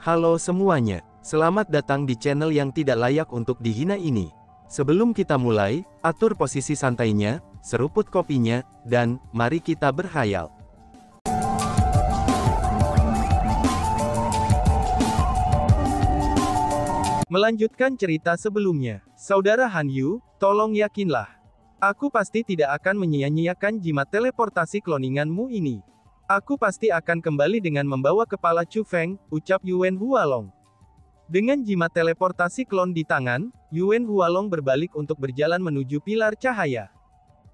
Halo semuanya, selamat datang di channel yang tidak layak untuk dihina ini. Sebelum kita mulai, atur posisi santainya, seruput kopinya, dan mari kita berkhayal. Melanjutkan cerita sebelumnya, Saudara Han Yu, tolong yakinlah. Aku pasti tidak akan menyia-nyiakan jimat teleportasi kloninganmu ini. Aku pasti akan kembali dengan membawa kepala Chu Feng, ucap Yuan Hualong. Dengan jimat teleportasi klon di tangan, Yuan Hualong berbalik untuk berjalan menuju pilar cahaya.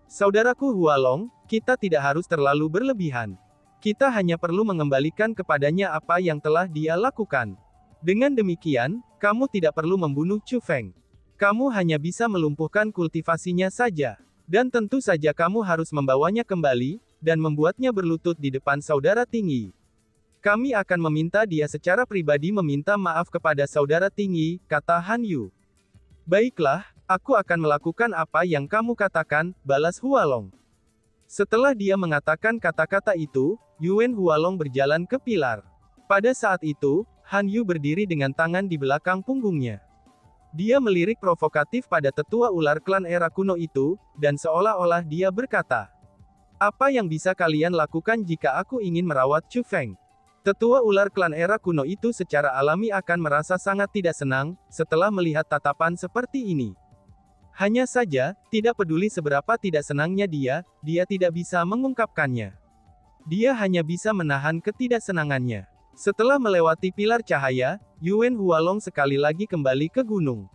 Saudaraku Hualong, kita tidak harus terlalu berlebihan. Kita hanya perlu mengembalikan kepadanya apa yang telah dia lakukan. Dengan demikian, kamu tidak perlu membunuh Chu Feng. Kamu hanya bisa melumpuhkan kultivasinya saja. Dan tentu saja kamu harus membawanya kembali, dan membuatnya berlutut di depan saudara tinggi. Kami akan meminta dia secara pribadi meminta maaf kepada saudara tinggi, kata Han Yu. Baiklah, aku akan melakukan apa yang kamu katakan, balas Hualong. Setelah dia mengatakan kata-kata itu, Yuan Hualong berjalan ke pilar. Pada saat itu, Han Yu berdiri dengan tangan di belakang punggungnya. Dia melirik provokatif pada tetua ular klan era kuno itu, dan seolah-olah dia berkata, "Apa yang bisa kalian lakukan jika aku ingin merawat Chu Feng?" Tetua ular klan era kuno itu secara alami akan merasa sangat tidak senang, setelah melihat tatapan seperti ini. Hanya saja, tidak peduli seberapa tidak senangnya dia tidak bisa mengungkapkannya. Dia hanya bisa menahan ketidaksenangannya. Setelah melewati pilar cahaya, Yuan Hualong sekali lagi kembali ke gunung.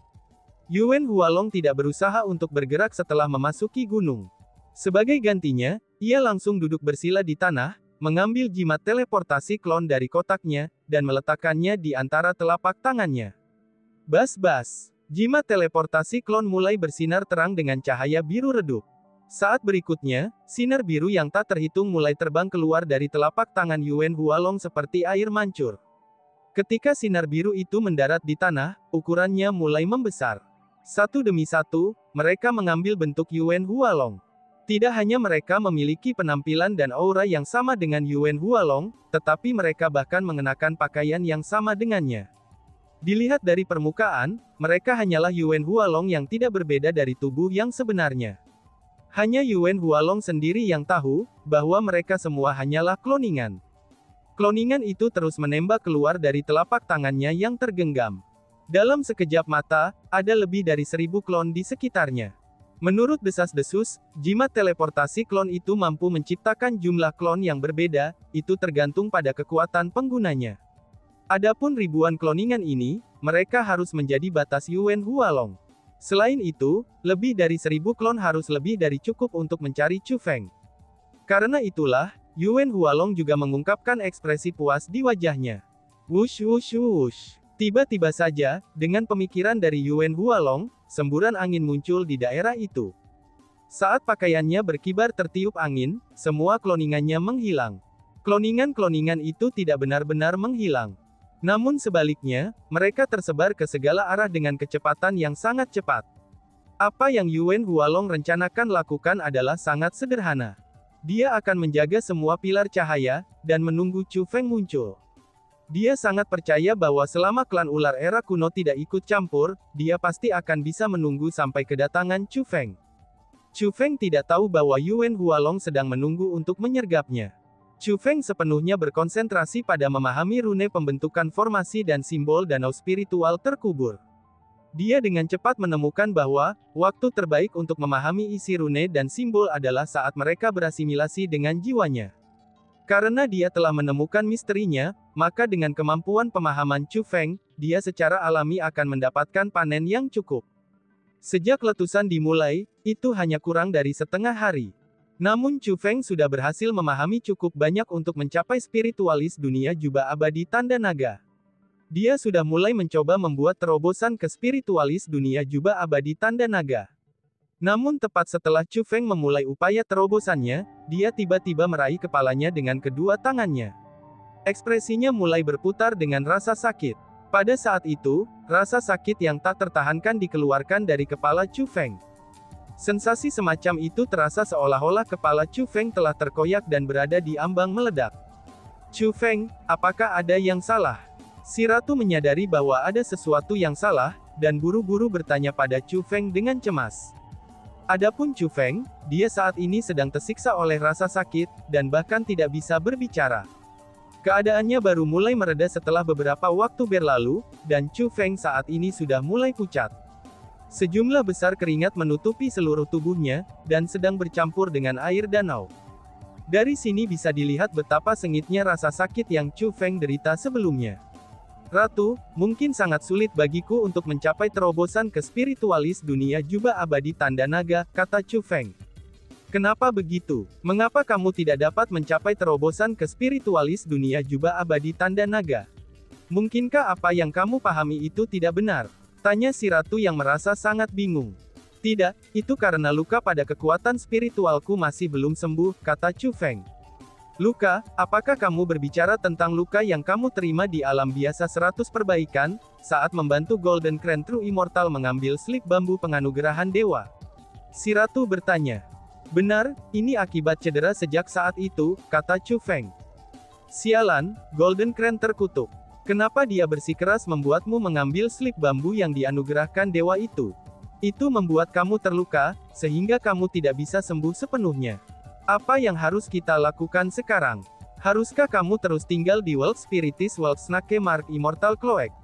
Yuan Hualong tidak berusaha untuk bergerak setelah memasuki gunung. Sebagai gantinya, ia langsung duduk bersila di tanah, mengambil jimat teleportasi klon dari kotaknya, dan meletakkannya di antara telapak tangannya. Bas-bas, jimat teleportasi klon mulai bersinar terang dengan cahaya biru redup. Saat berikutnya, sinar biru yang tak terhitung mulai terbang keluar dari telapak tangan Yuan Hualong seperti air mancur. Ketika sinar biru itu mendarat di tanah, ukurannya mulai membesar. Satu demi satu, mereka mengambil bentuk Yuan Hualong. Tidak hanya mereka memiliki penampilan dan aura yang sama dengan Yuan Hualong, tetapi mereka bahkan mengenakan pakaian yang sama dengannya. Dilihat dari permukaan, mereka hanyalah Yuan Hualong yang tidak berbeda dari tubuh yang sebenarnya. Hanya Yuan Hualong sendiri yang tahu, bahwa mereka semua hanyalah kloningan. Kloningan itu terus menembak keluar dari telapak tangannya yang tergenggam. Dalam sekejap mata, ada lebih dari 1000 klon di sekitarnya. Menurut desas-desus, jimat teleportasi klon itu mampu menciptakan jumlah klon yang berbeda, itu tergantung pada kekuatan penggunanya. Adapun ribuan kloningan ini, mereka harus menjadi batas Yuan Hualong. Selain itu, lebih dari 1000 klon harus lebih dari cukup untuk mencari Chu Feng. Karena itulah, Yuan Hualong juga mengungkapkan ekspresi puas di wajahnya. Wush wush wush. Tiba-tiba saja, dengan pemikiran dari Yuan Hualong, semburan angin muncul di daerah itu. Saat pakaiannya berkibar tertiup angin, semua kloningannya menghilang. Kloningan-kloningan itu tidak benar-benar menghilang. Namun sebaliknya, mereka tersebar ke segala arah dengan kecepatan yang sangat cepat. Apa yang Yuan Hualong rencanakan lakukan adalah sangat sederhana. Dia akan menjaga semua pilar cahaya, dan menunggu Chu Feng muncul. Dia sangat percaya bahwa selama klan ular era kuno tidak ikut campur, dia pasti akan bisa menunggu sampai kedatangan Chu Feng. Chu Feng tidak tahu bahwa Yuan Hualong sedang menunggu untuk menyergapnya. Chu Feng sepenuhnya berkonsentrasi pada memahami rune pembentukan formasi dan simbol danau spiritual terkubur. Dia dengan cepat menemukan bahwa, waktu terbaik untuk memahami isi rune dan simbol adalah saat mereka berasimilasi dengan jiwanya. Karena dia telah menemukan misterinya, maka dengan kemampuan pemahaman Chu Feng, dia secara alami akan mendapatkan panen yang cukup. Sejak letusan dimulai, itu hanya kurang dari setengah hari. Namun Chu Feng sudah berhasil memahami cukup banyak untuk mencapai spiritualis dunia jubah abadi tanda naga. Dia sudah mulai mencoba membuat terobosan ke spiritualis dunia jubah abadi tanda naga. Namun tepat setelah Chu Feng memulai upaya terobosannya, dia tiba-tiba meraih kepalanya dengan kedua tangannya. Ekspresinya mulai berputar dengan rasa sakit. Pada saat itu, rasa sakit yang tak tertahankan dikeluarkan dari kepala Chu Feng. Sensasi semacam itu terasa seolah-olah kepala Chu Feng telah terkoyak dan berada di ambang meledak. Chu Feng, apakah ada yang salah? Si ratu menyadari bahwa ada sesuatu yang salah, dan buru-buru bertanya pada Chu Feng dengan cemas. Adapun Chu Feng, dia saat ini sedang tersiksa oleh rasa sakit, dan bahkan tidak bisa berbicara. Keadaannya baru mulai mereda setelah beberapa waktu berlalu, dan Chu Feng saat ini sudah mulai pucat. Sejumlah besar keringat menutupi seluruh tubuhnya, dan sedang bercampur dengan air danau. Dari sini bisa dilihat betapa sengitnya rasa sakit yang Chu Feng derita sebelumnya. Ratu, mungkin sangat sulit bagiku untuk mencapai terobosan ke spiritualis dunia jubah abadi tanda naga, kata Chu Feng. Kenapa begitu? Mengapa kamu tidak dapat mencapai terobosan ke spiritualis dunia jubah abadi tanda naga? Mungkinkah apa yang kamu pahami itu tidak benar? Tanya si ratu yang merasa sangat bingung. Tidak, itu karena luka pada kekuatan spiritualku masih belum sembuh, kata Chu Feng. Luka, apakah kamu berbicara tentang luka yang kamu terima di alam biasa 100 perbaikan, saat membantu Golden Crown True Immortal mengambil slip bambu penganugerahan dewa? Si ratu bertanya. Benar, ini akibat cedera sejak saat itu, kata Chu Feng. Sialan, Golden Crown terkutuk. Kenapa dia bersikeras membuatmu mengambil slip bambu yang dianugerahkan dewa itu? Itu membuat kamu terluka, sehingga kamu tidak bisa sembuh sepenuhnya. Apa yang harus kita lakukan sekarang? Haruskah kamu terus tinggal di World Spiritis World Snake Mark Immortal Cloak?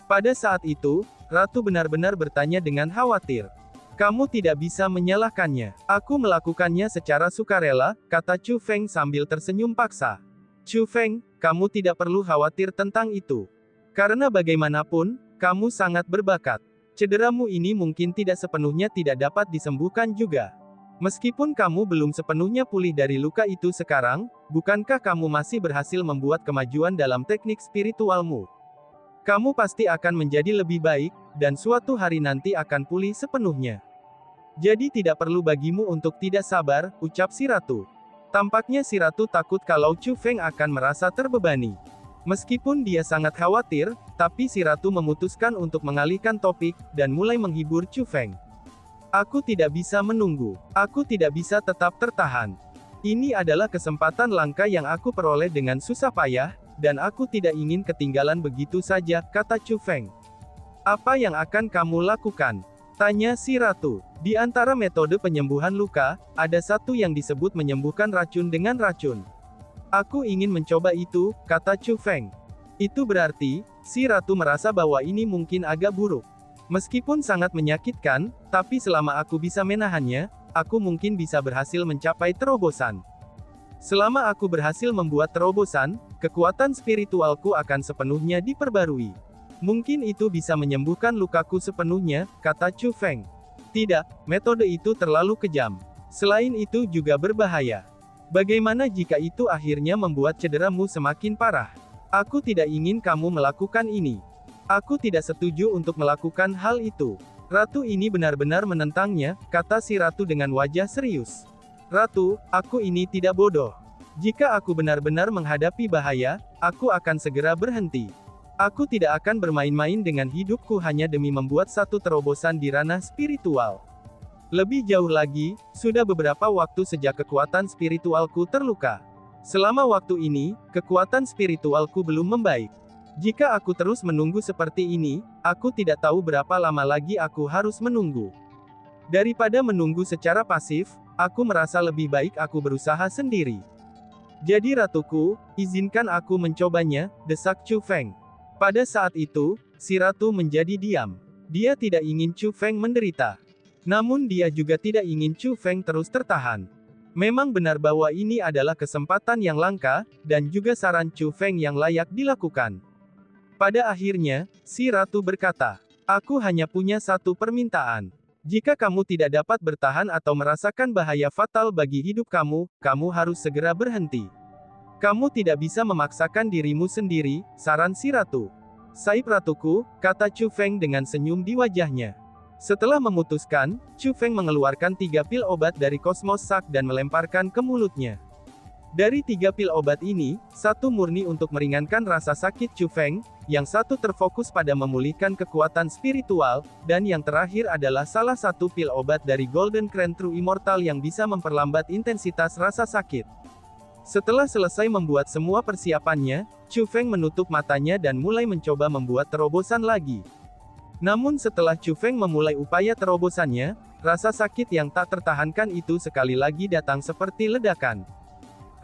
Pada saat itu, Ratu benar-benar bertanya dengan khawatir. Kamu tidak bisa menyalahkannya. Aku melakukannya secara sukarela, kata Chu Feng sambil tersenyum paksa. Chu Feng, kamu tidak perlu khawatir tentang itu. Karena bagaimanapun, kamu sangat berbakat. Cederamu ini mungkin tidak sepenuhnya tidak dapat disembuhkan juga. Meskipun kamu belum sepenuhnya pulih dari luka itu sekarang, bukankah kamu masih berhasil membuat kemajuan dalam teknik spiritualmu? Kamu pasti akan menjadi lebih baik, dan suatu hari nanti akan pulih sepenuhnya. Jadi tidak perlu bagimu untuk tidak sabar, ucap si ratu. Tampaknya si ratu takut kalau Chu Feng akan merasa terbebani. Meskipun dia sangat khawatir, tapi si ratu memutuskan untuk mengalihkan topik, dan mulai menghibur Chu Feng. Aku tidak bisa menunggu. Aku tidak bisa tetap tertahan. Ini adalah kesempatan langka yang aku peroleh dengan susah payah, dan aku tidak ingin ketinggalan begitu saja, kata Chu Feng. Apa yang akan kamu lakukan? Tanya si ratu. Di antara metode penyembuhan luka, ada satu yang disebut menyembuhkan racun dengan racun. Aku ingin mencoba itu, kata Chu Feng. Itu berarti, si ratu merasa bahwa ini mungkin agak buruk. Meskipun sangat menyakitkan, tapi selama aku bisa menahannya, aku mungkin bisa berhasil mencapai terobosan. Selama aku berhasil membuat terobosan, kekuatan spiritualku akan sepenuhnya diperbarui. Mungkin itu bisa menyembuhkan lukaku sepenuhnya, kata Chu Feng. Tidak, metode itu terlalu kejam. Selain itu juga berbahaya. Bagaimana jika itu akhirnya membuat cederamu semakin parah? Aku tidak ingin kamu melakukan ini. Aku tidak setuju untuk melakukan hal itu. Ratu ini benar-benar menentangnya, kata si ratu dengan wajah serius. Ratu, aku ini tidak bodoh. Jika aku benar-benar menghadapi bahaya, aku akan segera berhenti. Aku tidak akan bermain-main dengan hidupku hanya demi membuat satu terobosan di ranah spiritual. Lebih jauh lagi, sudah beberapa waktu sejak kekuatan spiritualku terluka. Selama waktu ini, kekuatan spiritualku belum membaik. Jika aku terus menunggu seperti ini, aku tidak tahu berapa lama lagi aku harus menunggu. Daripada menunggu secara pasif, aku merasa lebih baik aku berusaha sendiri. Jadi ratuku, izinkan aku mencobanya, desak Chu Feng. Pada saat itu, si ratu menjadi diam. Dia tidak ingin Chu Feng menderita. Namun dia juga tidak ingin Chu Feng terus tertahan. Memang benar bahwa ini adalah kesempatan yang langka, dan juga saran Chu Feng yang layak dilakukan. Pada akhirnya, si ratu berkata, aku hanya punya satu permintaan. Jika kamu tidak dapat bertahan atau merasakan bahaya fatal bagi hidup kamu, kamu harus segera berhenti. Kamu tidak bisa memaksakan dirimu sendiri, saran si ratu. Saib ratuku, kata Chu Feng dengan senyum di wajahnya. Setelah memutuskan, Chu Feng mengeluarkan 3 pil obat dari Cosmos Sack dan melemparkan ke mulutnya. Dari 3 pil obat ini, satu murni untuk meringankan rasa sakit Chu Feng, yang satu terfokus pada memulihkan kekuatan spiritual, dan yang terakhir adalah salah satu pil obat dari Golden Crown True Immortal yang bisa memperlambat intensitas rasa sakit. Setelah selesai membuat semua persiapannya, Chu Feng menutup matanya dan mulai mencoba membuat terobosan lagi. Namun setelah Chu Feng memulai upaya terobosannya, rasa sakit yang tak tertahankan itu sekali lagi datang seperti ledakan.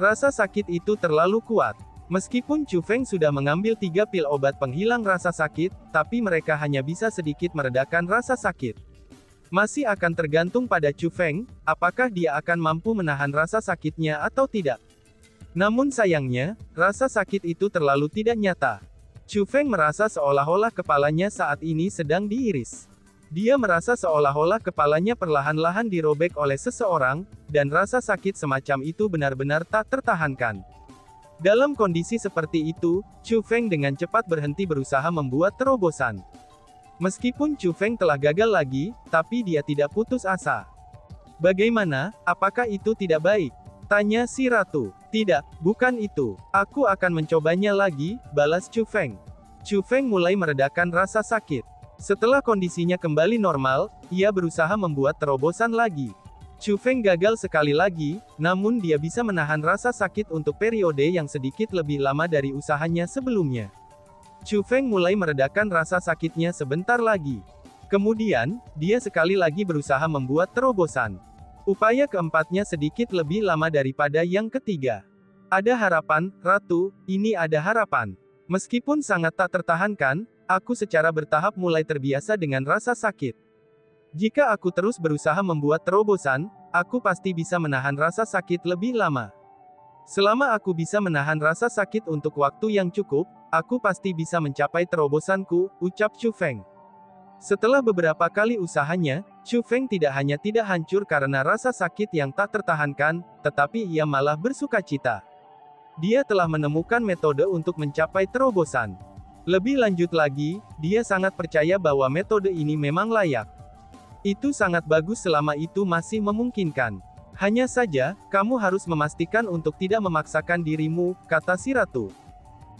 Rasa sakit itu terlalu kuat. Meskipun Chu Feng sudah mengambil 3 pil obat penghilang rasa sakit, tapi mereka hanya bisa sedikit meredakan rasa sakit. Masih akan tergantung pada Chu Feng, apakah dia akan mampu menahan rasa sakitnya atau tidak. Namun sayangnya, rasa sakit itu terlalu tidak nyata. Chu Feng merasa seolah-olah kepalanya saat ini sedang diiris. Dia merasa seolah-olah kepalanya perlahan-lahan dirobek oleh seseorang, dan rasa sakit semacam itu benar-benar tak tertahankan. Dalam kondisi seperti itu, Chu Feng dengan cepat berhenti berusaha membuat terobosan. Meskipun Chu Feng telah gagal lagi, tapi dia tidak putus asa. Bagaimana, apakah itu tidak baik? Tanya si ratu. Tidak, bukan itu. Aku akan mencobanya lagi, balas Chu Feng. Chu Feng mulai meredakan rasa sakit. Setelah kondisinya kembali normal, ia berusaha membuat terobosan lagi. Chu Feng gagal sekali lagi, namun dia bisa menahan rasa sakit untuk periode yang sedikit lebih lama dari usahanya sebelumnya. Chu Feng mulai meredakan rasa sakitnya sebentar lagi. Kemudian, dia sekali lagi berusaha membuat terobosan. Upaya keempatnya sedikit lebih lama daripada yang ketiga. Ada harapan, Ratu, ini ada harapan. Meskipun sangat tak tertahankan, aku secara bertahap mulai terbiasa dengan rasa sakit. Jika aku terus berusaha membuat terobosan, aku pasti bisa menahan rasa sakit lebih lama. Selama aku bisa menahan rasa sakit untuk waktu yang cukup, aku pasti bisa mencapai terobosanku, ucap Chu Feng. Setelah beberapa kali usahanya, Chu Feng tidak hanya tidak hancur karena rasa sakit yang tak tertahankan, tetapi ia malah bersukacita. Dia telah menemukan metode untuk mencapai terobosan. Lebih lanjut lagi, dia sangat percaya bahwa metode ini memang layak. Itu sangat bagus selama itu masih memungkinkan. Hanya saja, kamu harus memastikan untuk tidak memaksakan dirimu, kata si ratu.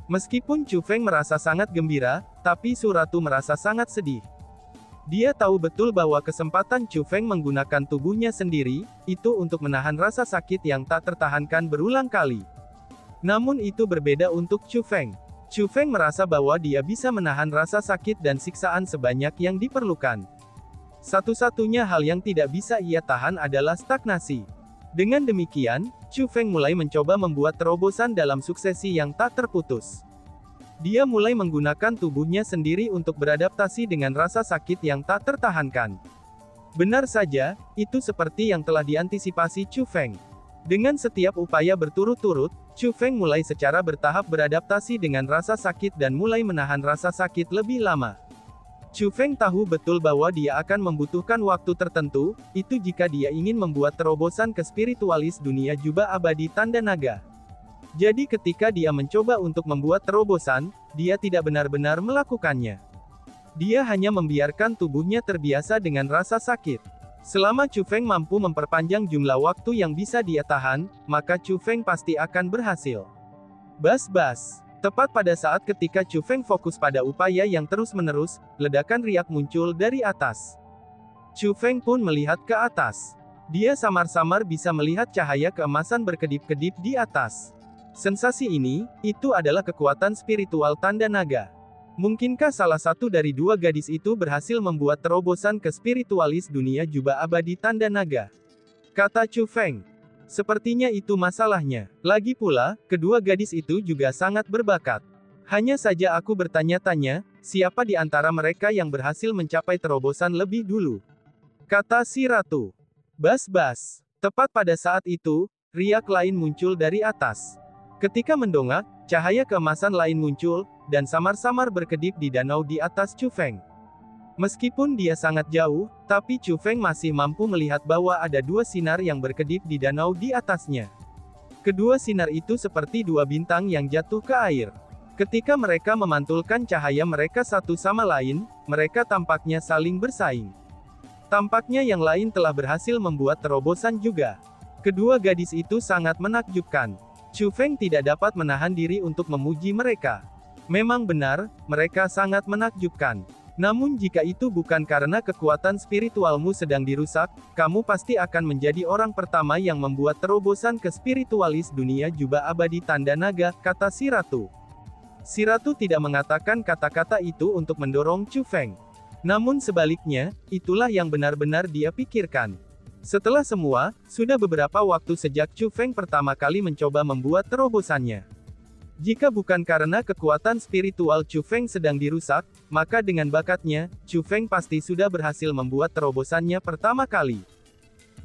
Meskipun Chu Feng merasa sangat gembira, tapi Su Ratu merasa sangat sedih. Dia tahu betul bahwa kesempatan Chu Feng menggunakan tubuhnya sendiri, itu untuk menahan rasa sakit yang tak tertahankan berulang kali. Namun itu berbeda untuk Chu Feng. Chu Feng merasa bahwa dia bisa menahan rasa sakit dan siksaan sebanyak yang diperlukan. Satu-satunya hal yang tidak bisa ia tahan adalah stagnasi. Dengan demikian, Chu Feng mulai mencoba membuat terobosan dalam suksesi yang tak terputus. Dia mulai menggunakan tubuhnya sendiri untuk beradaptasi dengan rasa sakit yang tak tertahankan. Benar saja, itu seperti yang telah diantisipasi Chu Feng. Dengan setiap upaya berturut-turut, Chu Feng mulai secara bertahap beradaptasi dengan rasa sakit dan mulai menahan rasa sakit lebih lama. Chu Feng tahu betul bahwa dia akan membutuhkan waktu tertentu, itu jika dia ingin membuat terobosan ke spiritualis dunia jubah abadi tanda naga. Jadi ketika dia mencoba untuk membuat terobosan, dia tidak benar-benar melakukannya. Dia hanya membiarkan tubuhnya terbiasa dengan rasa sakit. Selama Chu Feng mampu memperpanjang jumlah waktu yang bisa dia tahan, maka Chu Feng pasti akan berhasil. Bas-bas. Tepat pada saat ketika Chu Feng fokus pada upaya yang terus-menerus, ledakan riak muncul dari atas. Chu Feng pun melihat ke atas. Dia samar-samar bisa melihat cahaya keemasan berkedip-kedip di atas. Sensasi ini, itu adalah kekuatan spiritual tanda naga. Mungkinkah salah satu dari dua gadis itu berhasil membuat terobosan ke spiritualis dunia jubah abadi tanda naga? Kata Chu Feng. Sepertinya itu masalahnya. Lagi pula, kedua gadis itu juga sangat berbakat. Hanya saja aku bertanya-tanya, siapa di antara mereka yang berhasil mencapai terobosan lebih dulu? Kata si ratu. Bas-bas. Tepat pada saat itu, riak lain muncul dari atas. Ketika mendongak, cahaya keemasan lain muncul, dan samar-samar berkedip di danau di atas Chu Feng. Meskipun dia sangat jauh, tapi Chu Feng masih mampu melihat bahwa ada dua sinar yang berkedip di danau di atasnya. Kedua sinar itu seperti dua bintang yang jatuh ke air. Ketika mereka memantulkan cahaya mereka satu sama lain, mereka tampaknya saling bersaing. Tampaknya yang lain telah berhasil membuat terobosan juga. Kedua gadis itu sangat menakjubkan. Chu Feng tidak dapat menahan diri untuk memuji mereka. Memang benar, mereka sangat menakjubkan. Namun jika itu bukan karena kekuatan spiritualmu sedang dirusak, kamu pasti akan menjadi orang pertama yang membuat terobosan ke spiritualis dunia jubah abadi tanda naga, kata si ratu. Si ratu tidak mengatakan kata-kata itu untuk mendorong Chu Feng. Namun sebaliknya, itulah yang benar-benar dia pikirkan. Setelah semua, sudah beberapa waktu sejak Chu Feng pertama kali mencoba membuat terobosannya. Jika bukan karena kekuatan spiritual Chu Feng sedang dirusak, maka dengan bakatnya, Chu Feng pasti sudah berhasil membuat terobosannya pertama kali.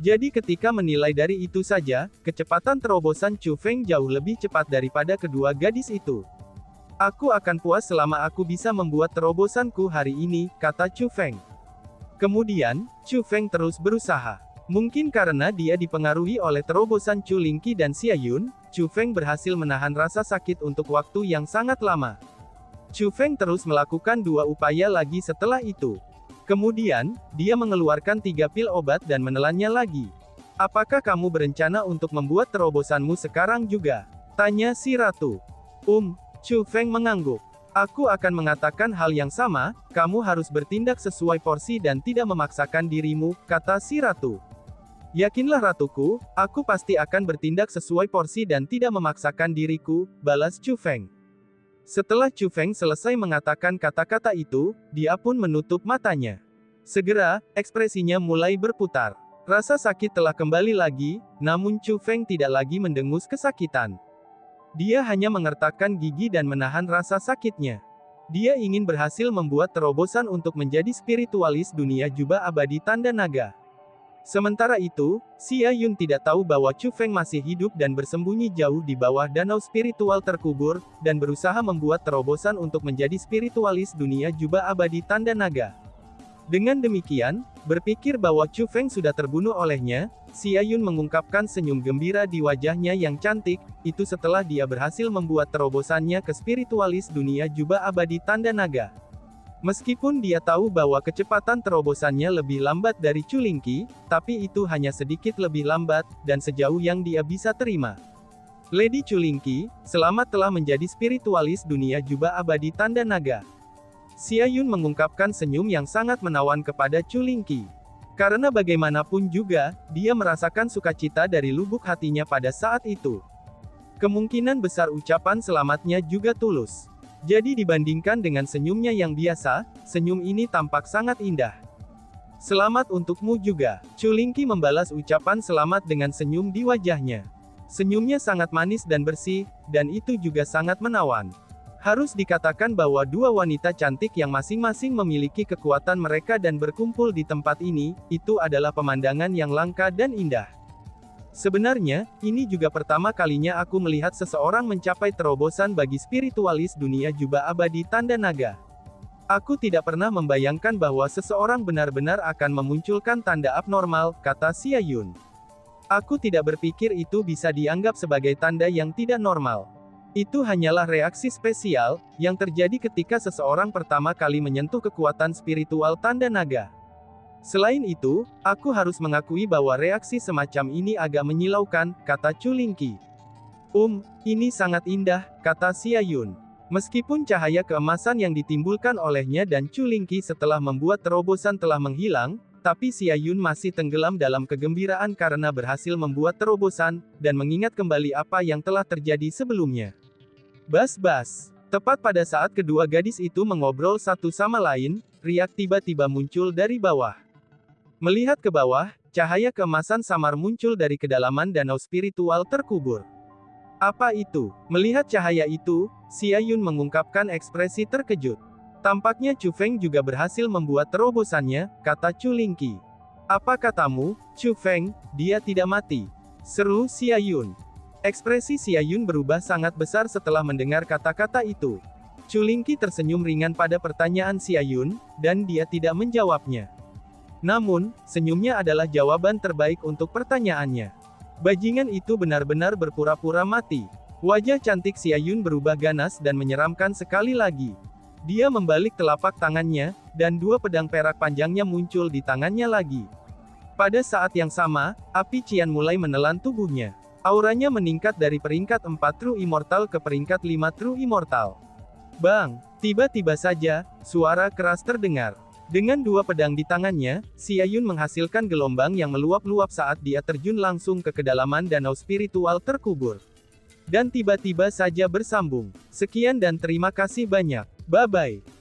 Jadi ketika menilai dari itu saja, kecepatan terobosan Chu Feng jauh lebih cepat daripada kedua gadis itu. Aku akan puas selama aku bisa membuat terobosanku hari ini, kata Chu Feng. Kemudian, Chu Feng terus berusaha. Mungkin karena dia dipengaruhi oleh terobosan Chu Lingqi dan Xia Yun, Chu Feng berhasil menahan rasa sakit untuk waktu yang sangat lama. Chu Feng terus melakukan 2 upaya lagi setelah itu. Kemudian, dia mengeluarkan 3 pil obat dan menelannya lagi. Apakah kamu berencana untuk membuat terobosanmu sekarang juga? Tanya si ratu. Chu Feng mengangguk. Aku akan mengatakan hal yang sama, kamu harus bertindak sesuai porsi dan tidak memaksakan dirimu, kata si ratu. Yakinlah ratuku, aku pasti akan bertindak sesuai porsi dan tidak memaksakan diriku, balas Chu Feng. Setelah Chu Feng selesai mengatakan kata-kata itu, dia pun menutup matanya. Segera, ekspresinya mulai berputar. Rasa sakit telah kembali lagi, namun Chu Feng tidak lagi mendengus kesakitan. Dia hanya mengertakkan gigi dan menahan rasa sakitnya. Dia ingin berhasil membuat terobosan untuk menjadi spiritualis dunia jubah abadi tanda naga. Sementara itu, Xia Yun tidak tahu bahwa Chu Feng masih hidup dan bersembunyi jauh di bawah danau spiritual terkubur, dan berusaha membuat terobosan untuk menjadi spiritualis dunia jubah abadi tanda naga. Dengan demikian, berpikir bahwa Chu Feng sudah terbunuh olehnya, Xia Yun mengungkapkan senyum gembira di wajahnya yang cantik, itu setelah dia berhasil membuat terobosannya ke spiritualis dunia jubah abadi tanda naga. Meskipun dia tahu bahwa kecepatan terobosannya lebih lambat dari Chu Lingqi, tapi itu hanya sedikit lebih lambat, dan sejauh yang dia bisa terima. Lady Chu Lingqi, selamat telah menjadi spiritualis dunia jubah abadi tanda naga. Xia Yun mengungkapkan senyum yang sangat menawan kepada Chu Lingqi. Karena bagaimanapun juga, dia merasakan sukacita dari lubuk hatinya pada saat itu. Kemungkinan besar ucapan selamatnya juga tulus. Jadi dibandingkan dengan senyumnya yang biasa, senyum ini tampak sangat indah. Selamat untukmu juga. Chu Lingqi membalas ucapan selamat dengan senyum di wajahnya. Senyumnya sangat manis dan bersih, dan itu juga sangat menawan. Harus dikatakan bahwa 2 wanita cantik yang masing-masing memiliki kekuatan mereka dan berkumpul di tempat ini, itu adalah pemandangan yang langka dan indah. Sebenarnya, ini juga pertama kalinya aku melihat seseorang mencapai terobosan bagi spiritualis dunia jubah abadi tanda naga. Aku tidak pernah membayangkan bahwa seseorang benar-benar akan memunculkan tanda abnormal, kata Xia Yun. Aku tidak berpikir itu bisa dianggap sebagai tanda yang tidak normal. Itu hanyalah reaksi spesial, yang terjadi ketika seseorang pertama kali menyentuh kekuatan spiritual tanda naga. Selain itu, aku harus mengakui bahwa reaksi semacam ini agak menyilaukan, kata Chu Lingqi. Ini sangat indah, kata Xia Yun. Meskipun cahaya keemasan yang ditimbulkan olehnya dan Chu Lingqi setelah membuat terobosan telah menghilang, tapi Xia Yun masih tenggelam dalam kegembiraan karena berhasil membuat terobosan, dan mengingat kembali apa yang telah terjadi sebelumnya. Bas-bas. Tepat pada saat kedua gadis itu mengobrol satu sama lain, riak tiba-tiba muncul dari bawah. Melihat ke bawah, cahaya keemasan samar muncul dari kedalaman danau spiritual terkubur. Apa itu? Melihat cahaya itu, Xia Yun mengungkapkan ekspresi terkejut. Tampaknya Chu Feng juga berhasil membuat terobosannya, kata Chu Lingqi. Apa katamu, Chu Feng, dia tidak mati? Seru Xia Yun. Ekspresi Xia Yun berubah sangat besar setelah mendengar kata-kata itu. Chu Lingqi tersenyum ringan pada pertanyaan Xia Yun, dan dia tidak menjawabnya. Namun, senyumnya adalah jawaban terbaik untuk pertanyaannya. Bajingan itu benar-benar berpura-pura mati. Wajah cantik Xia Yun berubah ganas dan menyeramkan sekali lagi. Dia membalik telapak tangannya, dan 2 pedang perak panjangnya muncul di tangannya lagi. Pada saat yang sama, api cian mulai menelan tubuhnya. Auranya meningkat dari peringkat 4 True Immortal ke peringkat 5 True Immortal. Bang! Tiba-tiba saja, suara keras terdengar. Dengan 2 pedang di tangannya, Xia Yun menghasilkan gelombang yang meluap-luap saat dia terjun langsung ke kedalaman danau spiritual terkubur. Dan tiba-tiba saja bersambung. Sekian dan terima kasih banyak. Bye-bye.